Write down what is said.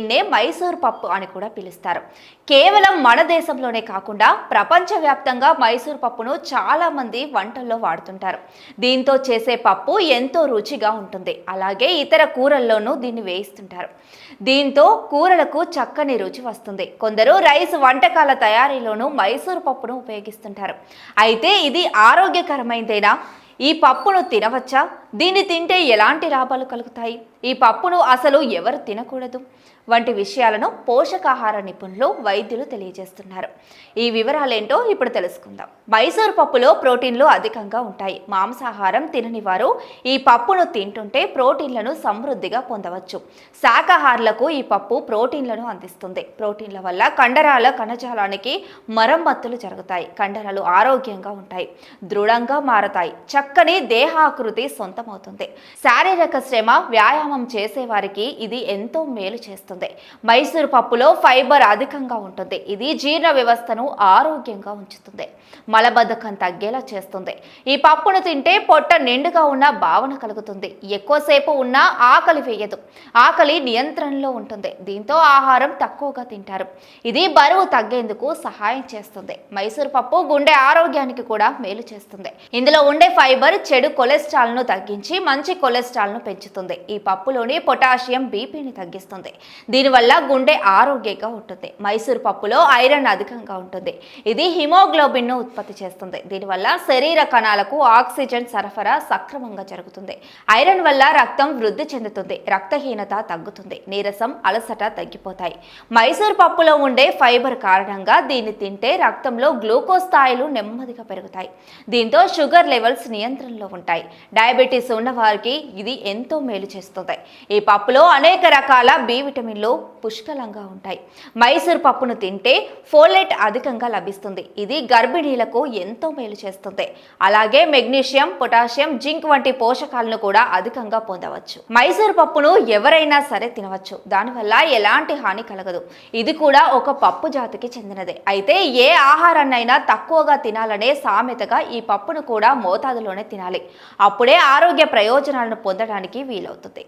దీన్నే మైసూర్ పప్పు అని కూడా పిలుస్తారు. కేవలం మన దేశంలోనే కాకుండా ప్రపంచవ్యాప్తంగా మైసూర్ పప్పును చాలా మంది వంటల్లో వాడుతుంటారు. దీంతో చేసే పప్పు ఎంతో రుచిగా ఉంటుంది. అలాగే ఇతర కూరల్లోనూ దీన్ని వేయిస్తుంటారు. దీంతో కూరలకు చక్కని రుచి వస్తుంది. కొందరు రైస్ వంటకాల తయారీలోనూ మైసూర్ పప్పును ఉపయోగిస్తుంటారు. అయితే ఇది ఆరోగ్యకరమైనదేనా? ఈ పప్పును తినవచ్చా? దీన్ని తింటే ఎలాంటి లాభాలు కలుగుతాయి? ఈ పప్పును అసలు ఎవరు తినకూడదు వంటి విషయాలను పోషకాహార నిపుణులు వైద్యులు తెలియజేస్తున్నారు. ఈ వివరాలేంటో ఇప్పుడు తెలుసుకుందాం. మైసూర్ పప్పులో ప్రోటీన్లు అధికంగా ఉంటాయి. మాంసాహారం తినని వారు ఈ పప్పును తింటుంటే ప్రోటీన్లను సమృద్ధిగా పొందవచ్చు. శాకాహారులకు ఈ పప్పు ప్రోటీన్లను అందిస్తుంది. ప్రోటీన్ల వల్ల కండరాల కణజాలానికి మరమ్మతులు జరుగుతాయి. కండరాలు ఆరోగ్యంగా ఉంటాయి, దృఢంగా మారతాయి, చక్కని దేహాకృతి సొంతమవుతుంది. శారీరక శ్రమ, వ్యాయామం చేసేవారికి ఇది ఎంతో మేలు చేస్తుంది. మైసూర్ పప్పులో ఫైబర్ అధికంగా ఉంటుంది. ఇది జీర్ణ వ్యవస్థను ఆరోగ్యంగా ఉంచుతుంది, మలబద్ధకం తగ్గేలా చేస్తుంది. ఈ పప్పును తింటే పొట్ట నిండుగా ఉన్న భావన కలుగుతుంది. ఎక్కువసేపు ఉన్నా ఆకలి వేయదు, ఆకలి నియంత్రణలో ఉంటుంది. దీంతో ఆహారం తక్కువగా తింటారు. ఇది బరువు తగ్గేందుకు సహాయం చేస్తుంది. మైసూర్ పప్పు గుండె ఆరోగ్యానికి కూడా మేలు చేస్తుంది. ఇందులో ఉండే ఫైబర్ చెడు కొలెస్ట్రాల్ ను తగ్గించి మంచి కొలెస్ట్రాల్ ను పెంచుతుంది. ఈ పప్పులోని పొటాషియం బీపీని తగ్గిస్తుంది. దీనివల్ల గుండె ఆరోగ్యంగా ఉంటుంది. మైసూర్ పప్పులో ఐరన్ అధికంగా ఉంటుంది. ఇది హిమోగ్లోబిన్ ను ఉత్పత్తి చేస్తుంది. దీనివల్ల శరీర కణాలకు ఆక్సిజన్ సరఫరా సక్రమంగా జరుగుతుంది. ఐరన్ వల్ల రక్తం వృద్ధి చెందుతుంది, రక్తహీనత తగ్గుతుంది, నీరసం, అలసట తగ్గిపోతాయి. మైసూర్ పప్పులో ఉండే ఫైబర్ కారణంగా దీన్ని తింటే రక్తంలో గ్లూకోజ్ స్థాయిలు నెమ్మదిగా పెరుగుతాయి. దీంతో షుగర్ లెవెల్స్ నియంత్రణలో ఉంటాయి. డయాబెటీస్ ఉన్న వారికి ఇది ఎంతో మేలు చేస్తుంది. ఈ పప్పులో అనేక రకాల బి విటమిన్లు పుష్కలంగా ఉంటాయి. మైసూర్ పప్పును తింటే ఫోలేట్ అధికంగా లభిస్తుంది. ఇది గర్భిణీలకు ఎంతో మేలు చేస్తుంది. అలాగే మెగ్నీషియం, పొటాషియం, జింక్ వంటి పోషకాలను కూడా అధికంగా పొందవచ్చు. మైసూర్ పప్పును ఎవరైనా సరే తినవచ్చు. దానివల్ల ఎలాంటి హాని కలగదు. ఇది కూడా ఒక పప్పు జాతికి చెందినదే. అయితే ఏ ఆహారాన్నైనా తక్కువగా తినాలనే సామెతగా ఈ పప్పును కూడా మోతాదులోనే తినాలి. అప్పుడే ఆరోగ్య ప్రయోజనాలను పొందడానికి వీలవుతుంది.